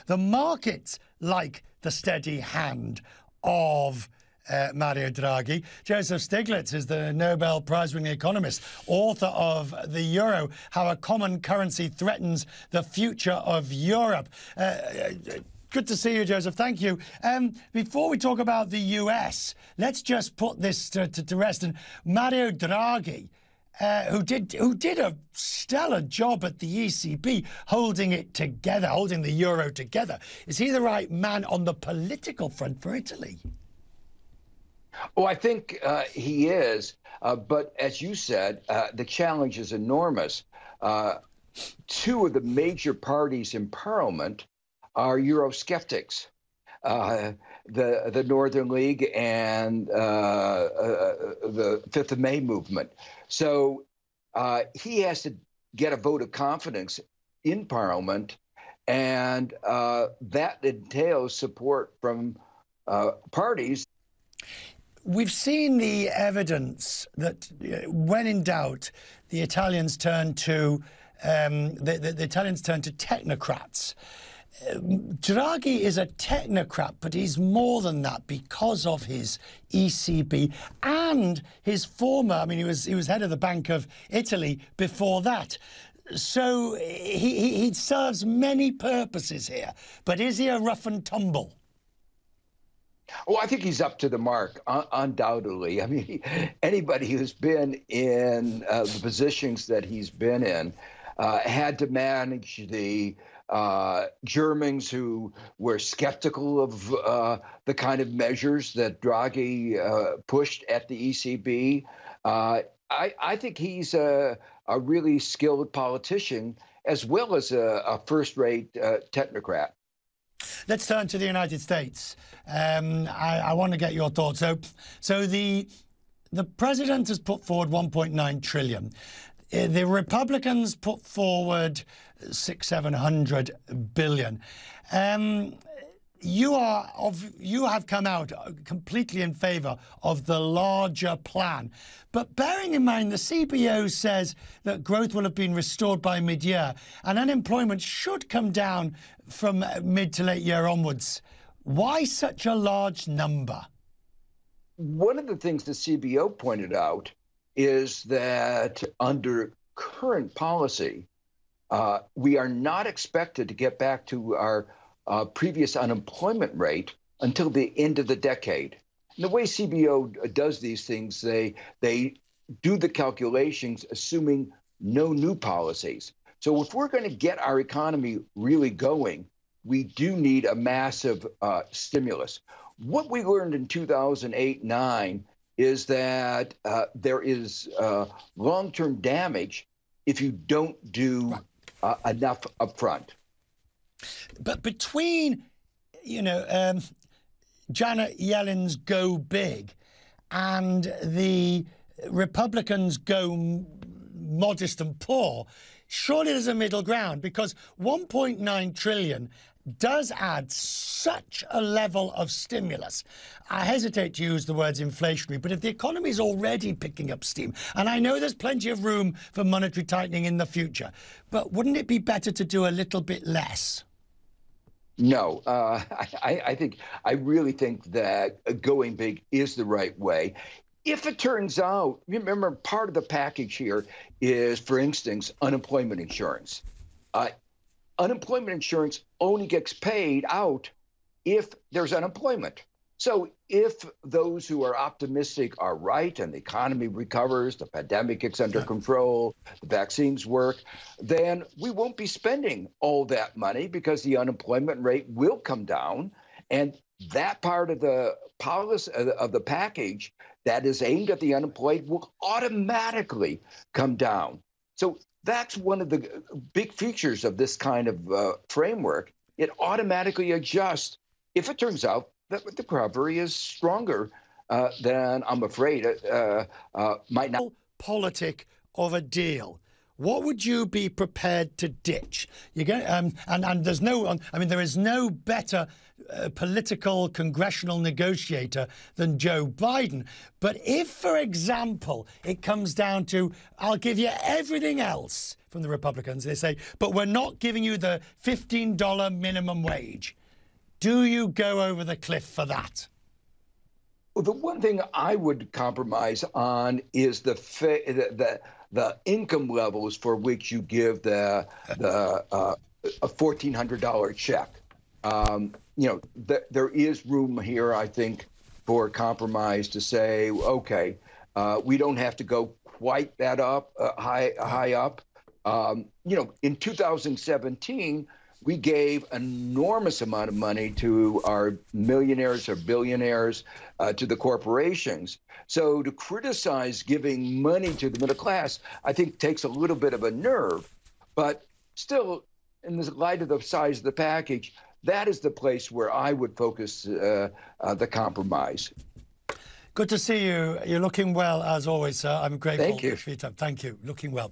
The markets like the steady hand of Mario Draghi. Joseph Stiglitz is the Nobel-prize-winning economist, author of The Euro, How a Common Currency Threatens the Future of Europe. Good to see you, Joseph. Thank you. Before we talk about the US, let's just put this to rest. And Mario Draghi, who did a stellar job at the ECB, holding it together, holding the euro together. Is he the right man on the political front for Italy? Oh, I think he is. But as you said, the challenge is enormous. Two of the major parties in Parliament are Eurosceptics. The Northern League and the 5th of May movement. So he has to get a vote of confidence in Parliament, and that entails support from parties. We've seen the evidence that when in doubt, the Italians turn to technocrats. Draghi is a technocrat, but he's more than that because of his ECB and his former, I mean, he was head of the Bank of Italy before that. So he serves many purposes here. But is he a rough and tumble? Oh, I think he's up to the mark, undoubtedly. I mean, anybody who's been in the positions that he's been in had to manage the Germans who were skeptical of the kind of measures that Draghi pushed at the ECB. I think he's a really skilled politician as well as a first-rate technocrat. Let's turn to the United States. I want to get your thoughts. So the president has put forward $1.9 trillion. The Republicans put forward $600–700 billion. You have come out completely in favour of the larger plan. But bearing in mind, the CBO says that growth will have been restored by mid-year and unemployment should come down from mid to late year onwards. Why such a large number? One of the things the CBO pointed out is that under current policy, we are not expected to get back to our previous unemployment rate until the end of the decade. And the way CBO does these things, they do the calculations assuming no new policies. So if we're going to get our economy really going, we do need a massive stimulus. What we learned in 2008-9 is that there is long-term damage if you don't do enough upfront. But between, Janet Yellen's go big and the Republicans go modest and poor, surely there's a middle ground, because $1.9 trillion does add such a level of stimulus. I hesitate to use the words inflationary, but if the economy is already picking up steam, and I know there's plenty of room for monetary tightening in the future, but wouldn't it be better to do a little bit less? No, I really think that going big is the right way. If it turns out, remember, part of the package here is, for instance, unemployment insurance. Unemployment insurance only gets paid out if there's unemployment. So if those who are optimistic are right and the economy recovers, the pandemic gets under control, the vaccines work, then we won't be spending all that money because the unemployment rate will come down. And that part of the policy of the package that is aimed at the unemployed will automatically come down. So that's one of the big features of this kind of framework. It automatically adjusts if it turns out that the recovery is stronger than I'm afraid might not. Politic of a deal. what would you be prepared to ditch? You get, and there's no, I mean, there is no better political congressional negotiator than Joe Biden. But if, for example, it comes down to, I'll give you everything else from the Republicans, they say, but we're not giving you the $15 minimum wage. Do you go over the cliff for that? Well, the one thing I would compromise on is the income levels for which you give a $1,400 check. There is room here, I think, for compromise to say, okay, we don't have to go quite that high up. In 2017, we gave an enormous amount of money to our millionaires or billionaires, to the corporations. So to criticize giving money to the middle class, I think takes a little bit of a nerve. But still, in the light of the size of the package, that is the place where I would focus the compromise. Good to see you. You're looking well, as always, sir. I'm grateful Thank you for your time. Thank you. Looking well.